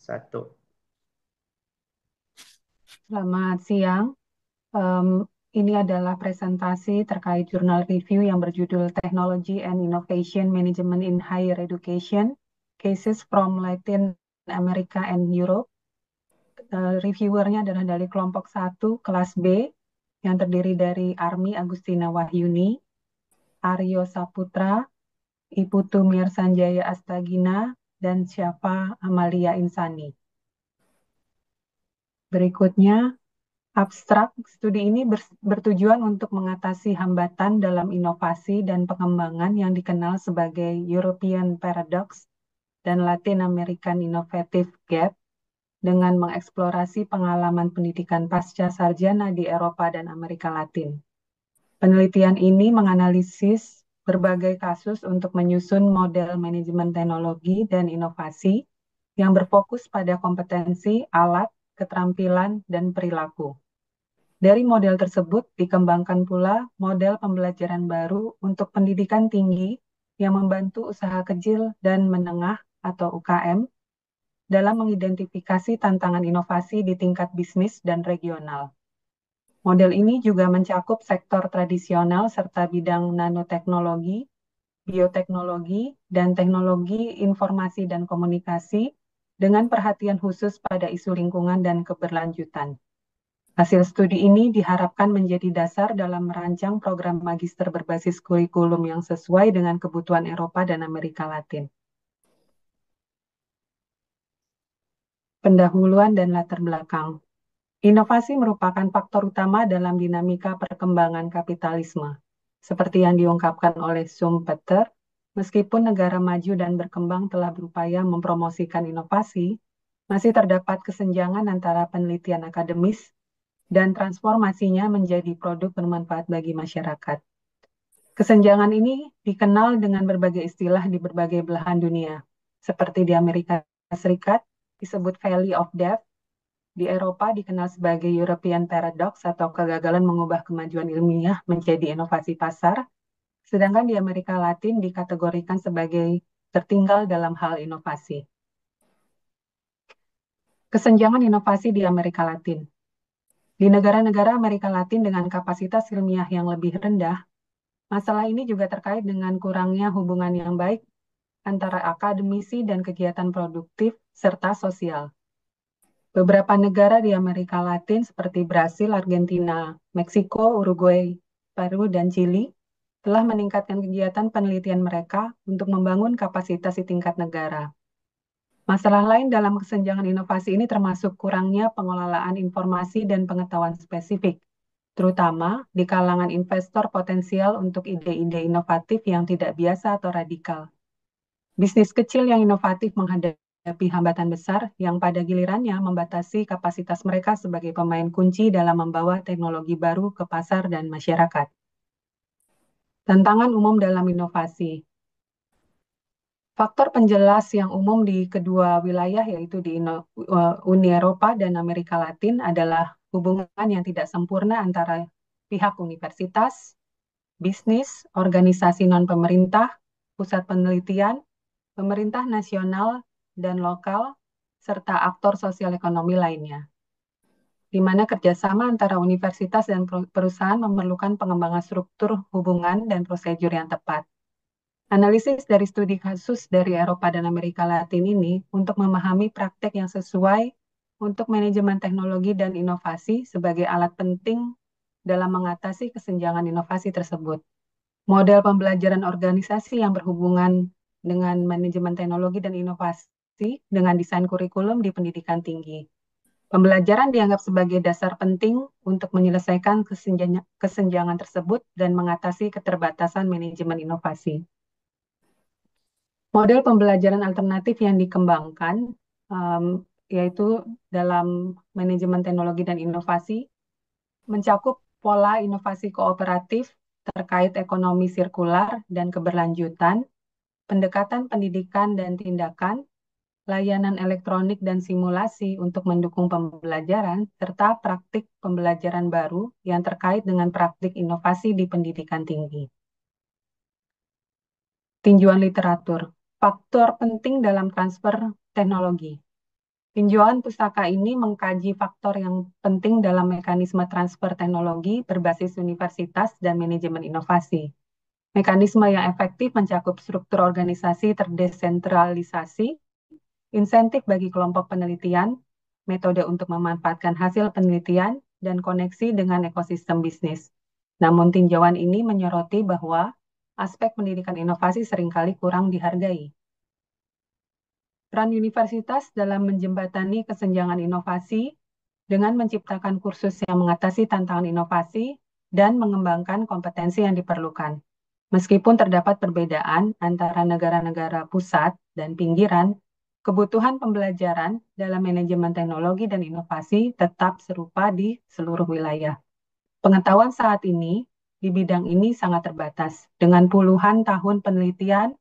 Satu. Selamat siang. Em, ini adalah presentasi terkait jurnal review yang berjudul Technology and Innovation Management in Higher Education, Cases from Latin America and Europe. Reviewernya adalah dari kelompok 1, kelas B, yang terdiri dari Armi Agustina Wahyuni, Aryo Saputra, Iputu Mirsanjaya Astagina, dan Syafa Amalia Insani. Berikutnya, abstrak studi ini bertujuan untuk mengatasi hambatan dalam inovasi dan pengembangan yang dikenal sebagai European Paradox dan Latin American Innovative Gap dengan mengeksplorasi pengalaman pendidikan pasca sarjana di Eropa dan Amerika Latin. Penelitian ini menganalisis berbagai kasus untuk menyusun model manajemen teknologi dan inovasi yang berfokus pada kompetensi, alat, keterampilan, dan perilaku. Dari model tersebut dikembangkan pula model pembelajaran baru untuk pendidikan tinggi yang membantu usaha kecil dan menengah atau UKM dalam mengidentifikasi tantangan inovasi di tingkat bisnis dan regional. Model ini juga mencakup sektor tradisional serta bidang nanoteknologi, bioteknologi, dan teknologi informasi dan komunikasi dengan perhatian khusus pada isu lingkungan dan keberlanjutan. Hasil studi ini diharapkan menjadi dasar dalam merancang program magister berbasis kurikulum yang sesuai dengan kebutuhan Eropa dan Amerika Latin. Pendahuluan dan latar belakang. Inovasi merupakan faktor utama dalam dinamika perkembangan kapitalisme. Seperti yang diungkapkan oleh Schumpeter, meskipun negara maju dan berkembang telah berupaya mempromosikan inovasi, masih terdapat kesenjangan antara penelitian akademis dan transformasinya menjadi produk bermanfaat bagi masyarakat. Kesenjangan ini dikenal dengan berbagai istilah di berbagai belahan dunia, seperti di Amerika Serikat disebut Valley of Death, di Eropa dikenal sebagai European Paradox atau kegagalan mengubah kemajuan ilmiah menjadi inovasi pasar, sedangkan di Amerika Latin dikategorikan sebagai tertinggal dalam hal inovasi. Kesenjangan inovasi di Amerika Latin. Di negara-negara Amerika Latin dengan kapasitas ilmiah yang lebih rendah, masalah ini juga terkait dengan kurangnya hubungan yang baik antara akademisi dan kegiatan produktif serta sosial. Beberapa negara di Amerika Latin seperti Brasil, Argentina, Meksiko, Uruguay, Peru, dan Chili telah meningkatkan kegiatan penelitian mereka untuk membangun kapasitas di tingkat negara. Masalah lain dalam kesenjangan inovasi ini termasuk kurangnya pengelolaan informasi dan pengetahuan spesifik, terutama di kalangan investor potensial untuk ide-ide inovatif yang tidak biasa atau radikal. Bisnis kecil yang inovatif menghadapi hambatan besar yang pada gilirannya membatasi kapasitas mereka sebagai pemain kunci dalam membawa teknologi baru ke pasar dan masyarakat. Tantangan umum dalam inovasi. Faktor penjelas yang umum di kedua wilayah yaitu di Uni Eropa dan Amerika Latin adalah hubungan yang tidak sempurna antara pihak universitas, bisnis, organisasi non-pemerintah, pusat penelitian, pemerintah nasional dan lokal, serta aktor sosial ekonomi lainnya, di mana kerjasama antara universitas dan perusahaan memerlukan pengembangan struktur hubungan dan prosedur yang tepat. Analisis dari studi kasus dari Eropa dan Amerika Latin ini untuk memahami praktek yang sesuai untuk manajemen teknologi dan inovasi sebagai alat penting dalam mengatasi kesenjangan inovasi tersebut. Model pembelajaran organisasi yang berhubungan dengan manajemen teknologi dan inovasi dengan desain kurikulum di pendidikan tinggi. Pembelajaran dianggap sebagai dasar penting untuk menyelesaikan kesenjangan tersebut dan mengatasi keterbatasan manajemen inovasi. Model pembelajaran alternatif yang dikembangkan, yaitu dalam manajemen teknologi dan inovasi, mencakup pola inovasi kooperatif terkait ekonomi sirkular dan keberlanjutan, pendekatan pendidikan dan tindakan, layanan elektronik dan simulasi untuk mendukung pembelajaran, serta praktik pembelajaran baru yang terkait dengan praktik inovasi di pendidikan tinggi. Tinjauan literatur, faktor penting dalam transfer teknologi. Tinjauan pustaka ini mengkaji faktor yang penting dalam mekanisme transfer teknologi berbasis universitas dan manajemen inovasi. Mekanisme yang efektif mencakup struktur organisasi terdesentralisasi, insentif bagi kelompok penelitian, metode untuk memanfaatkan hasil penelitian, dan koneksi dengan ekosistem bisnis. Namun tinjauan ini menyoroti bahwa aspek pendidikan inovasi seringkali kurang dihargai. Peran universitas dalam menjembatani kesenjangan inovasi dengan menciptakan kursus yang mengatasi tantangan inovasi dan mengembangkan kompetensi yang diperlukan. Meskipun terdapat perbedaan antara negara-negara pusat dan pinggiran, kebutuhan pembelajaran dalam manajemen teknologi dan inovasi tetap serupa di seluruh wilayah. Pengetahuan saat ini di bidang ini sangat terbatas, dengan puluhan tahun penelitian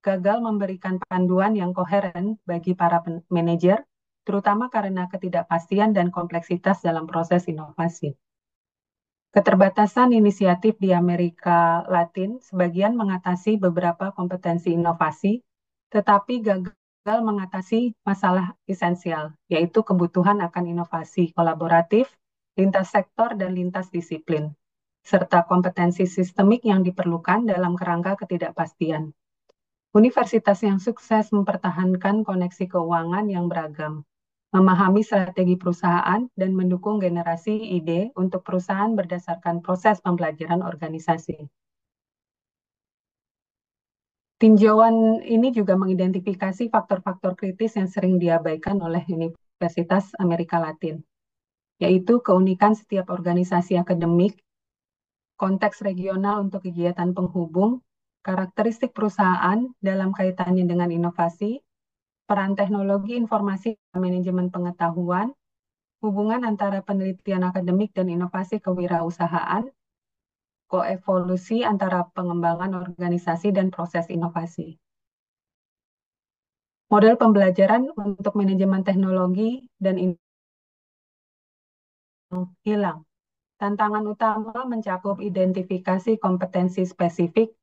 gagal memberikan panduan yang koheren bagi para manajer, terutama karena ketidakpastian dan kompleksitas dalam proses inovasi. Keterbatasan inisiatif di Amerika Latin sebagian mengatasi beberapa kompetensi inovasi, tetapi gagal mengatasi masalah esensial, yaitu kebutuhan akan inovasi kolaboratif, lintas sektor, dan lintas disiplin, serta kompetensi sistemik yang diperlukan dalam kerangka ketidakpastian. Universitas yang sukses mempertahankan koneksi keuangan yang beragam, memahami strategi perusahaan, dan mendukung generasi ide untuk perusahaan berdasarkan proses pembelajaran organisasi. Tinjauan ini juga mengidentifikasi faktor-faktor kritis yang sering diabaikan oleh Universitas Amerika Latin, yaitu keunikan setiap organisasi akademik, konteks regional untuk kegiatan penghubung, karakteristik perusahaan dalam kaitannya dengan inovasi, peran teknologi informasi dan manajemen pengetahuan, hubungan antara penelitian akademik dan inovasi kewirausahaan, koevolusi antara pengembangan organisasi dan proses inovasi. Model pembelajaran untuk manajemen teknologi dan hilang. Tantangan utama mencakup identifikasi kompetensi spesifik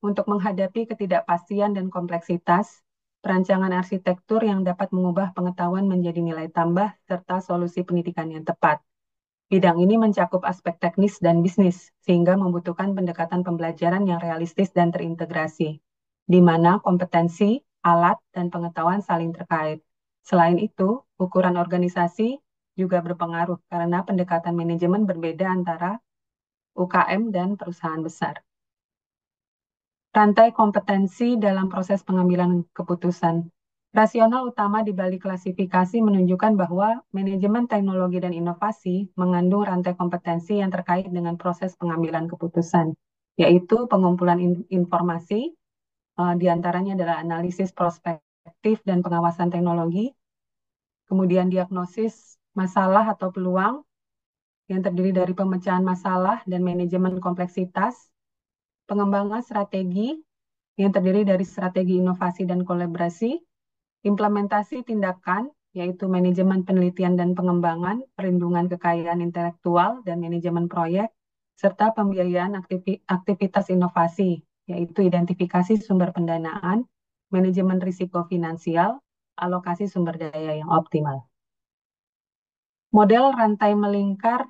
untuk menghadapi ketidakpastian dan kompleksitas, perancangan arsitektur yang dapat mengubah pengetahuan menjadi nilai tambah, serta solusi pendidikan yang tepat. Bidang ini mencakup aspek teknis dan bisnis, sehingga membutuhkan pendekatan pembelajaran yang realistis dan terintegrasi, di mana kompetensi, alat, dan pengetahuan saling terkait. Selain itu, ukuran organisasi juga berpengaruh karena pendekatan manajemen berbeda antara UKM dan perusahaan besar. Rantai kompetensi dalam proses pengambilan keputusan. Rasional utama di balik klasifikasi menunjukkan bahwa manajemen teknologi dan inovasi mengandung rantai kompetensi yang terkait dengan proses pengambilan keputusan, yaitu pengumpulan informasi, di antaranya adalah analisis prospektif dan pengawasan teknologi, kemudian diagnosis masalah atau peluang yang terdiri dari pemecahan masalah dan manajemen kompleksitas, pengembangan strategi yang terdiri dari strategi inovasi dan kolaborasi, implementasi tindakan, yaitu manajemen penelitian dan pengembangan, perlindungan kekayaan intelektual, dan manajemen proyek, serta pembiayaan aktivitas inovasi, yaitu identifikasi sumber pendanaan, manajemen risiko finansial, alokasi sumber daya yang optimal. Model rantai melingkar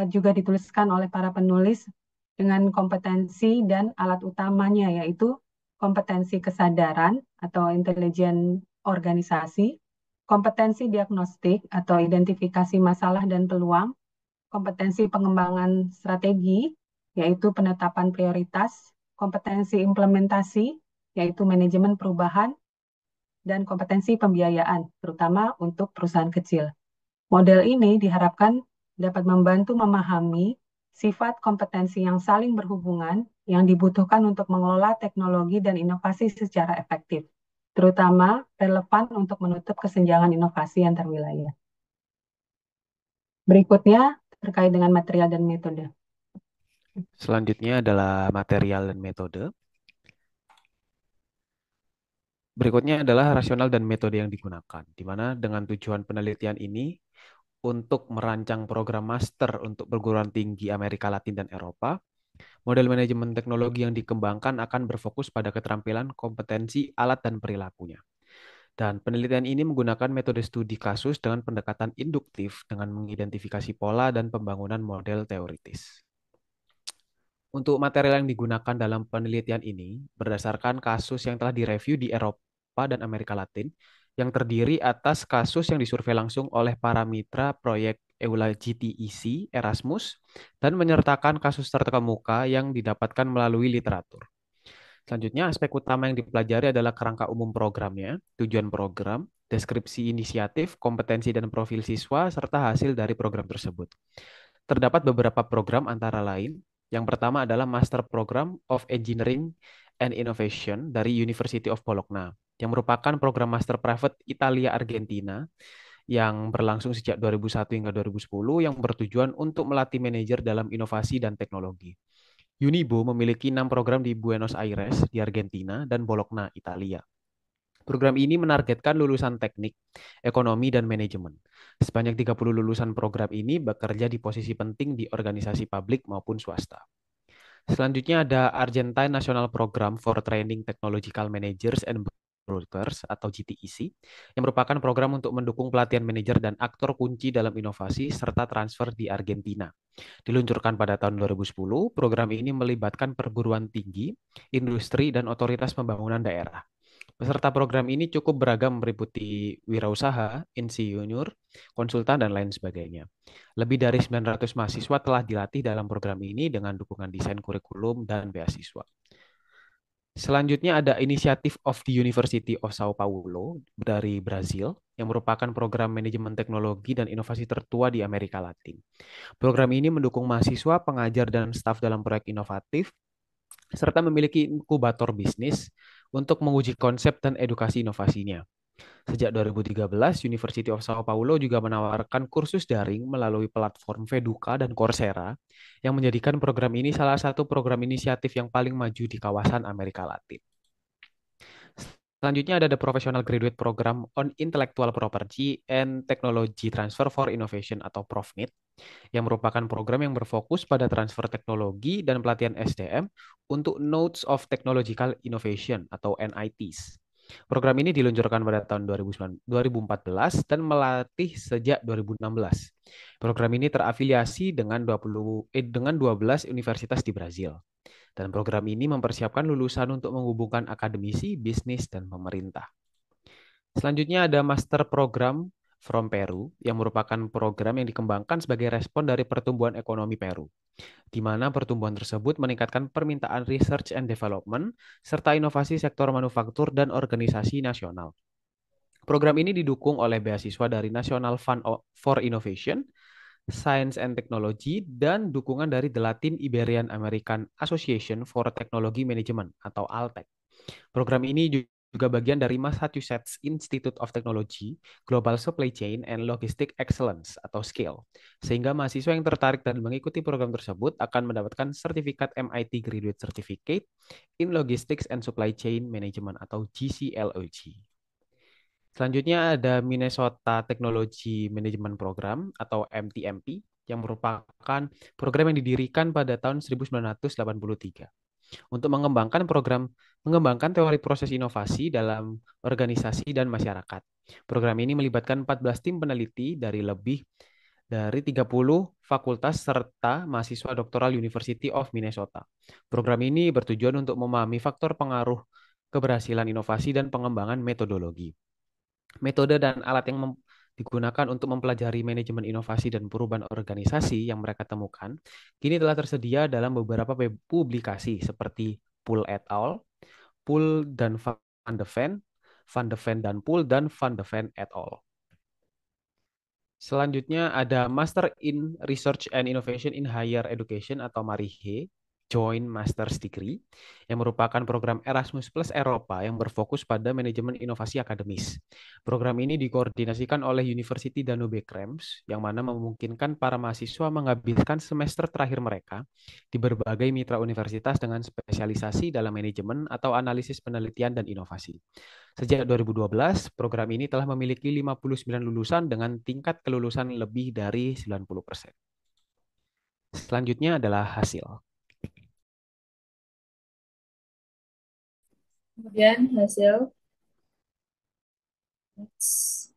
juga dituliskan oleh para penulis dengan kompetensi dan alat utamanya, yaitu kompetensi kesadaran atau intelijen organisasi, kompetensi diagnostik atau identifikasi masalah dan peluang, kompetensi pengembangan strategi, yaitu penetapan prioritas, kompetensi implementasi, yaitu manajemen perubahan, dan kompetensi pembiayaan, terutama untuk perusahaan kecil. Model ini diharapkan dapat membantu memahami sifat kompetensi yang saling berhubungan yang dibutuhkan untuk mengelola teknologi dan inovasi secara efektif, terutama relevan untuk menutup kesenjangan inovasi antar wilayah. Berikutnya terkait dengan material dan metode. Selanjutnya adalah material dan metode. Berikutnya adalah rasional dan metode yang digunakan, di mana dengan tujuan penelitian ini untuk merancang program master untuk perguruan tinggi Amerika Latin dan Eropa, model manajemen teknologi yang dikembangkan akan berfokus pada keterampilan, kompetensi, alat, dan perilakunya. Dan penelitian ini menggunakan metode studi kasus dengan pendekatan induktif dengan mengidentifikasi pola dan pembangunan model teoritis. Untuk material yang digunakan dalam penelitian ini berdasarkan kasus yang telah direview di Eropa dan Amerika Latin yang terdiri atas kasus yang disurvei langsung oleh para mitra proyek EULA GTEC Erasmus dan menyertakan kasus terkemuka yang didapatkan melalui literatur. Selanjutnya, aspek utama yang dipelajari adalah kerangka umum programnya, tujuan program, deskripsi inisiatif, kompetensi dan profil siswa, serta hasil dari program tersebut. Terdapat beberapa program antara lain. Yang pertama adalah Master Program of Engineering and Innovation dari University of Bologna, yang merupakan program master private Italia Argentina yang berlangsung sejak 2001 hingga 2010 yang bertujuan untuk melatih manajer dalam inovasi dan teknologi. Unibo memiliki 6 program di Buenos Aires, di Argentina, dan Bologna, Italia. Program ini menargetkan lulusan teknik, ekonomi, dan manajemen. Sebanyak 30 lulusan program ini bekerja di posisi penting di organisasi publik maupun swasta. Selanjutnya ada Argentine National Program for Training Technological Managers and Brokers atau GTEC yang merupakan program untuk mendukung pelatihan manajer dan aktor kunci dalam inovasi serta transfer di Argentina. Diluncurkan pada tahun 2010, program ini melibatkan perguruan tinggi, industri, dan otoritas pembangunan daerah. Peserta program ini cukup beragam meliputi wirausaha, insinyur, konsultan, dan lain sebagainya. Lebih dari 900 mahasiswa telah dilatih dalam program ini dengan dukungan desain kurikulum dan beasiswa. Selanjutnya ada Initiative of the University of Sao Paulo dari Brazil yang merupakan program manajemen teknologi dan inovasi tertua di Amerika Latin. Program ini mendukung mahasiswa, pengajar, dan staf dalam proyek inovatif serta memiliki inkubator bisnis untuk menguji konsep dan edukasi inovasinya. Sejak 2013, University of Sao Paulo juga menawarkan kursus daring melalui platform Veduca dan Coursera yang menjadikan program ini salah satu program inisiatif yang paling maju di kawasan Amerika Latin. Selanjutnya ada The Professional Graduate Program on Intellectual Property and Technology Transfer for Innovation atau PROFNIT yang merupakan program yang berfokus pada transfer teknologi dan pelatihan SDM untuk Nodes of Technological Innovation atau NITs. Program ini diluncurkan pada tahun 2014 dan melatih sejak 2016. Program ini terafiliasi dengan 12 universitas di Brazil. Dan program ini mempersiapkan lulusan untuk menghubungkan akademisi, bisnis, dan pemerintah. Selanjutnya ada Master Program from Peru yang merupakan program yang dikembangkan sebagai respon dari pertumbuhan ekonomi Peru, di mana pertumbuhan tersebut meningkatkan permintaan research and development serta inovasi sektor manufaktur dan organisasi nasional. Program ini didukung oleh beasiswa dari National Fund for Innovation, Science and Technology, dan dukungan dari The Latin Iberian American Association for Technology Management atau ALTEC. Program ini juga bagian dari Massachusetts Institute of Technology, Global Supply Chain and Logistic Excellence atau SCALE. Sehingga mahasiswa yang tertarik dan mengikuti program tersebut akan mendapatkan sertifikat MIT Graduate Certificate in Logistics and Supply Chain Management atau GCLOG. Selanjutnya ada Minnesota Technology Management Program atau MTMP yang merupakan program yang didirikan pada tahun 1983 untuk mengembangkan teori proses inovasi dalam organisasi dan masyarakat. Program ini melibatkan 14 tim peneliti dari lebih dari 30 fakultas serta mahasiswa doktoral University of Minnesota. Program ini bertujuan untuk memahami faktor pengaruh keberhasilan inovasi dan pengembangan metodologi. Metode dan alat yang digunakan untuk mempelajari manajemen inovasi dan perubahan organisasi yang mereka temukan kini telah tersedia dalam beberapa publikasi seperti Pool et al., Pool dan Van de Ven dan Pool dan Van de Ven et al. Selanjutnya ada Master in Research and Innovation in Higher Education atau MARIHE, Joint Master's Degree, yang merupakan program Erasmus Plus Eropa yang berfokus pada manajemen inovasi akademis. Program ini dikoordinasikan oleh University Danube Krems, yang mana memungkinkan para mahasiswa menghabiskan semester terakhir mereka di berbagai mitra universitas dengan spesialisasi dalam manajemen atau analisis penelitian dan inovasi. Sejak 2012, program ini telah memiliki 59 lulusan dengan tingkat kelulusan lebih dari 90%. Selanjutnya adalah hasil. Kemudian hasil Next.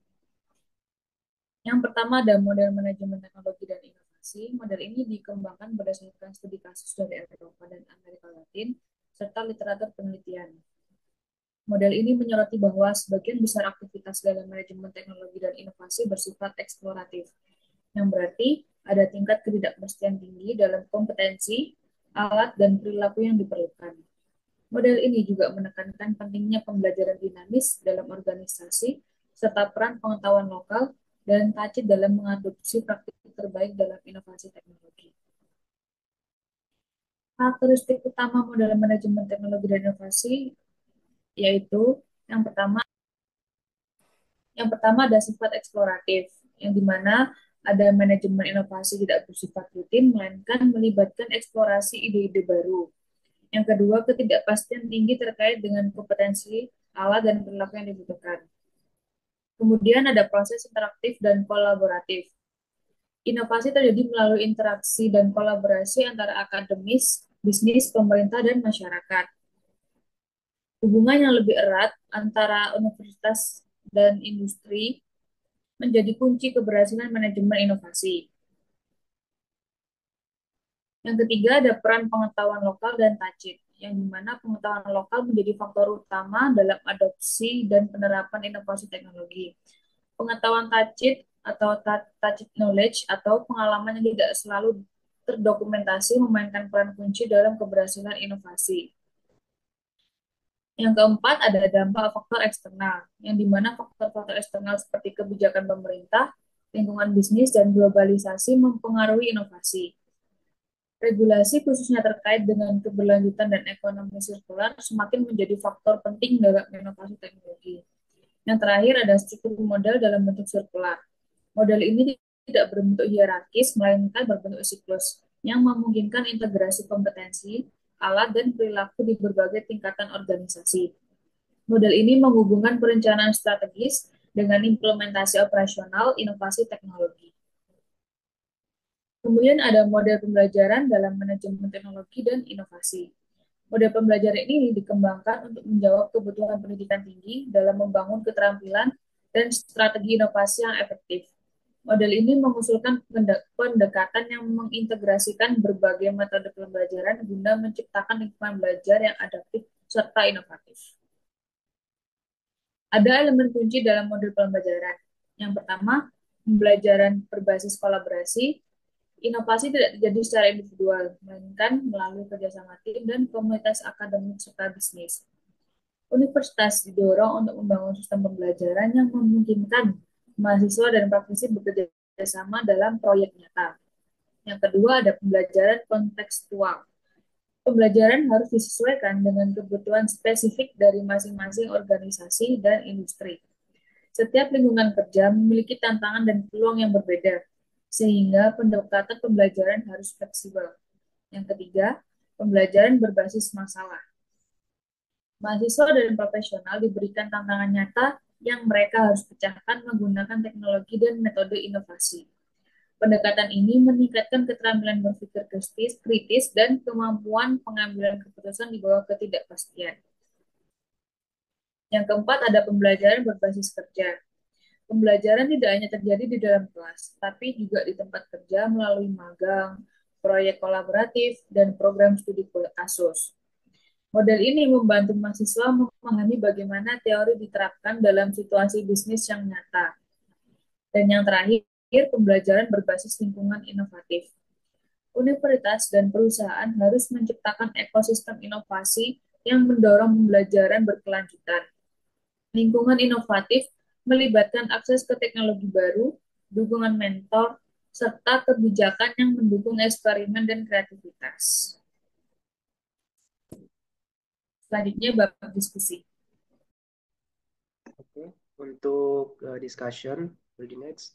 Yang pertama ada model manajemen teknologi dan inovasi. Model ini dikembangkan berdasarkan studi kasus dari Eropa dan Amerika Latin, serta literatur penelitian. Model ini menyoroti bahwa sebagian besar aktivitas dalam manajemen teknologi dan inovasi bersifat eksploratif, yang berarti ada tingkat ketidakpastian tinggi dalam kompetensi, alat, dan perilaku yang diperlukan. Model ini juga menekankan pentingnya pembelajaran dinamis dalam organisasi, serta peran pengetahuan lokal dan tacit dalam mengadopsi praktik terbaik dalam inovasi teknologi. Karakteristik utama model manajemen teknologi dan inovasi yaitu yang pertama, ada sifat eksploratif, yang dimana ada manajemen inovasi tidak bersifat rutin, melainkan melibatkan eksplorasi ide-ide baru. Yang kedua, ketidakpastian tinggi terkait dengan kompetensi, alat, dan perilaku yang dibutuhkan. Kemudian ada proses interaktif dan kolaboratif. Inovasi terjadi melalui interaksi dan kolaborasi antara akademis, bisnis, pemerintah, dan masyarakat. Hubungan yang lebih erat antara universitas dan industri menjadi kunci keberhasilan manajemen inovasi. Yang ketiga ada peran pengetahuan lokal dan tacit, yang dimana pengetahuan lokal menjadi faktor utama dalam adopsi dan penerapan inovasi teknologi. Pengetahuan tacit atau tacit knowledge atau pengalaman yang tidak selalu terdokumentasi memainkan peran kunci dalam keberhasilan inovasi. Yang keempat ada dampak faktor eksternal, yang dimana faktor-faktor eksternal seperti kebijakan pemerintah, lingkungan bisnis, dan globalisasi mempengaruhi inovasi. Regulasi khususnya terkait dengan keberlanjutan dan ekonomi sirkular semakin menjadi faktor penting dalam inovasi teknologi. Yang terakhir ada struktur model dalam bentuk sirkular. Model ini tidak berbentuk hierarkis, melainkan berbentuk siklus, yang memungkinkan integrasi kompetensi, alat, dan perilaku di berbagai tingkatan organisasi. Model ini menghubungkan perencanaan strategis dengan implementasi operasional inovasi teknologi. Kemudian ada model pembelajaran dalam manajemen teknologi dan inovasi. Model pembelajaran ini dikembangkan untuk menjawab kebutuhan pendidikan tinggi dalam membangun keterampilan dan strategi inovasi yang efektif. Model ini mengusulkan pendekatan yang mengintegrasikan berbagai metode pembelajaran guna menciptakan lingkungan belajar yang adaptif serta inovatif. Ada elemen kunci dalam model pembelajaran. Yang pertama, pembelajaran berbasis kolaborasi. Inovasi tidak terjadi secara individual, melainkan melalui kerjasama tim dan komunitas akademik serta bisnis. Universitas didorong untuk membangun sistem pembelajaran yang memungkinkan mahasiswa dan praktisi bekerja sama dalam proyek nyata. Yang kedua ada pembelajaran kontekstual. Pembelajaran harus disesuaikan dengan kebutuhan spesifik dari masing-masing organisasi dan industri. Setiap lingkungan kerja memiliki tantangan dan peluang yang berbeda, sehingga pendekatan pembelajaran harus fleksibel. Yang ketiga, pembelajaran berbasis masalah. Mahasiswa dan profesional diberikan tantangan nyata yang mereka harus pecahkan menggunakan teknologi dan metode inovasi. Pendekatan ini meningkatkan keterampilan berpikir kritis dan kemampuan pengambilan keputusan di bawah ketidakpastian. Yang keempat ada pembelajaran berbasis kerja. Pembelajaran tidak hanya terjadi di dalam kelas, tapi juga di tempat kerja melalui magang, proyek kolaboratif, dan program studi kasus. Model ini membantu mahasiswa memahami bagaimana teori diterapkan dalam situasi bisnis yang nyata. Dan yang terakhir, pembelajaran berbasis lingkungan inovatif. Universitas dan perusahaan harus menciptakan ekosistem inovasi yang mendorong pembelajaran berkelanjutan. Lingkungan inovatif melibatkan akses ke teknologi baru, dukungan mentor, serta kebijakan yang mendukung eksperimen dan kreativitas. Selanjutnya, Bapak diskusi. Oke, untuk discussion for the next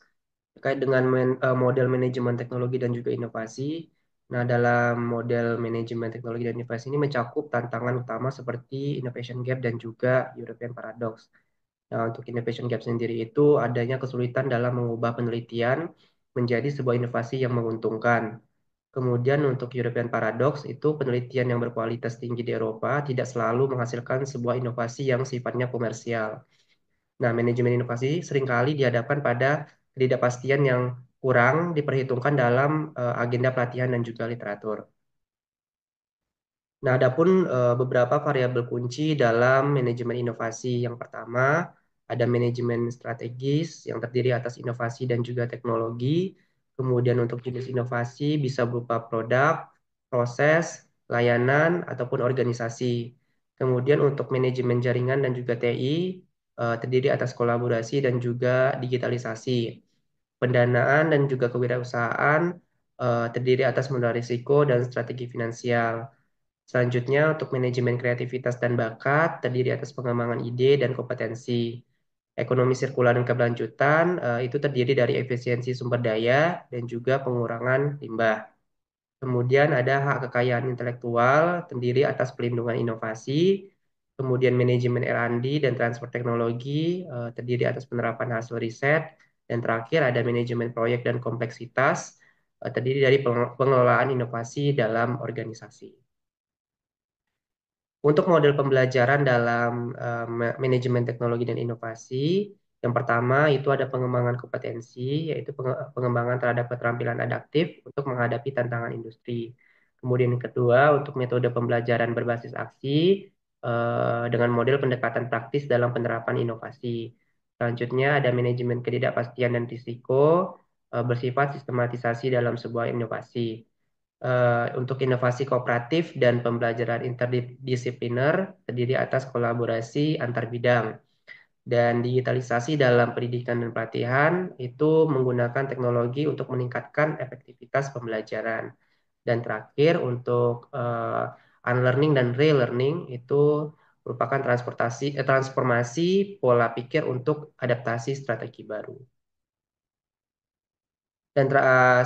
terkait dengan model manajemen teknologi dan juga inovasi. Nah, dalam model manajemen teknologi dan inovasi ini mencakup tantangan utama seperti innovation gap dan juga European paradox. Nah, untuk innovation gap sendiri itu adanya kesulitan dalam mengubah penelitian menjadi sebuah inovasi yang menguntungkan. Kemudian untuk European paradox itu penelitian yang berkualitas tinggi di Eropa tidak selalu menghasilkan sebuah inovasi yang sifatnya komersial. Nah, manajemen inovasi seringkali dihadapkan pada ketidakpastian yang kurang diperhitungkan dalam agenda pelatihan dan juga literatur. Nah, adapun beberapa variabel kunci dalam manajemen inovasi. Yang pertama, ada manajemen strategis yang terdiri atas inovasi dan juga teknologi. Kemudian untuk jenis inovasi bisa berupa produk, proses, layanan, ataupun organisasi. Kemudian untuk manajemen jaringan dan juga TI, terdiri atas kolaborasi dan juga digitalisasi. Pendanaan dan juga kewirausahaan terdiri atas modal risiko dan strategi finansial. Selanjutnya, untuk manajemen kreativitas dan bakat, terdiri atas pengembangan ide dan kompetensi. Ekonomi sirkular dan keberlanjutan, itu terdiri dari efisiensi sumber daya dan juga pengurangan limbah. Kemudian ada hak kekayaan intelektual, terdiri atas pelindungan inovasi. Kemudian manajemen R&D dan transfer teknologi, terdiri atas penerapan hasil riset. Dan terakhir ada manajemen proyek dan kompleksitas, terdiri dari pengelolaan inovasi dalam organisasi. Untuk model pembelajaran dalam manajemen teknologi dan inovasi, yang pertama itu ada pengembangan kompetensi, yaitu pengembangan terhadap keterampilan adaptif untuk menghadapi tantangan industri. Kemudian yang kedua, untuk metode pembelajaran berbasis aksi dengan model pendekatan praktis dalam penerapan inovasi. Selanjutnya ada manajemen ketidakpastian dan risiko bersifat sistematisasi dalam sebuah inovasi. Untuk inovasi kooperatif dan pembelajaran interdisipliner terdiri atas kolaborasi antar bidang. Dan digitalisasi dalam pendidikan dan pelatihan itu menggunakan teknologi untuk meningkatkan efektivitas pembelajaran. Dan terakhir untuk unlearning dan relearning itu merupakan transformasi pola pikir untuk adaptasi strategi baru. Dan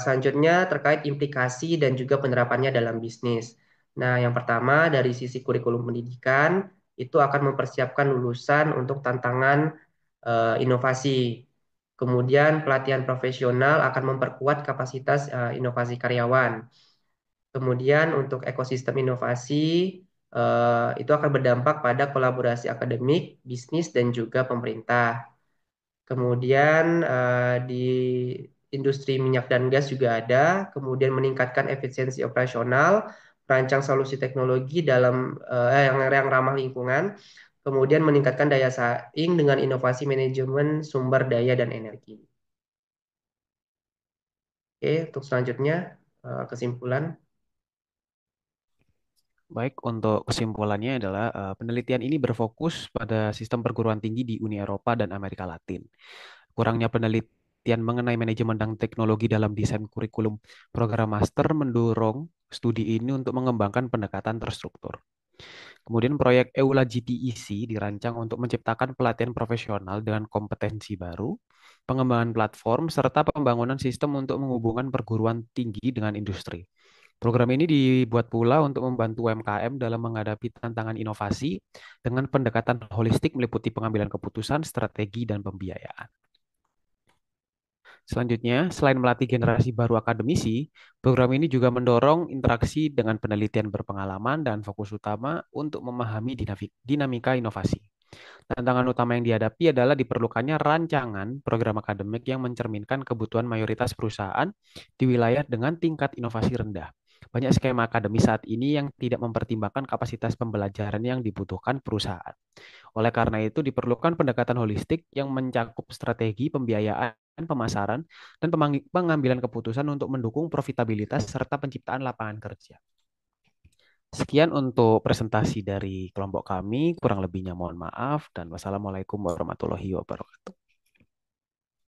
selanjutnya terkait implikasi dan juga penerapannya dalam bisnis. Nah, yang pertama dari sisi kurikulum pendidikan itu akan mempersiapkan lulusan untuk tantangan inovasi. Kemudian pelatihan profesional akan memperkuat kapasitas inovasi karyawan. Kemudian untuk ekosistem inovasi itu akan berdampak pada kolaborasi akademik, bisnis, dan juga pemerintah. Kemudian di industri minyak dan gas juga ada, kemudian meningkatkan efisiensi operasional, merancang solusi teknologi dalam yang ramah lingkungan, kemudian meningkatkan daya saing dengan inovasi manajemen sumber daya dan energi. Oke, untuk selanjutnya kesimpulan. Baik, untuk kesimpulannya adalah penelitian ini berfokus pada sistem perguruan tinggi di Uni Eropa dan Amerika Latin. Kurangnya penelitian mengenai manajemen dan teknologi dalam desain kurikulum program master mendorong studi ini untuk mengembangkan pendekatan terstruktur. Kemudian proyek EULA GTEC dirancang untuk menciptakan pelatihan profesional dengan kompetensi baru, pengembangan platform, serta pembangunan sistem untuk menghubungkan perguruan tinggi dengan industri. Program ini dibuat pula untuk membantu UMKM dalam menghadapi tantangan inovasi dengan pendekatan holistik meliputi pengambilan keputusan, strategi, dan pembiayaan. Selanjutnya, selain melatih generasi baru akademisi, program ini juga mendorong interaksi dengan penelitian berpengalaman dan fokus utama untuk memahami dinamika inovasi. Tantangan utama yang dihadapi adalah diperlukannya rancangan program akademik yang mencerminkan kebutuhan mayoritas perusahaan di wilayah dengan tingkat inovasi rendah. Banyak skema akademis saat ini yang tidak mempertimbangkan kapasitas pembelajaran yang dibutuhkan perusahaan. Oleh karena itu, diperlukan pendekatan holistik yang mencakup strategi pembiayaan, pemasaran, dan pengambilan keputusan untuk mendukung profitabilitas serta penciptaan lapangan kerja. Sekian untuk presentasi dari kelompok kami. Kurang lebihnya mohon maaf dan wassalamualaikum warahmatullahi wabarakatuh.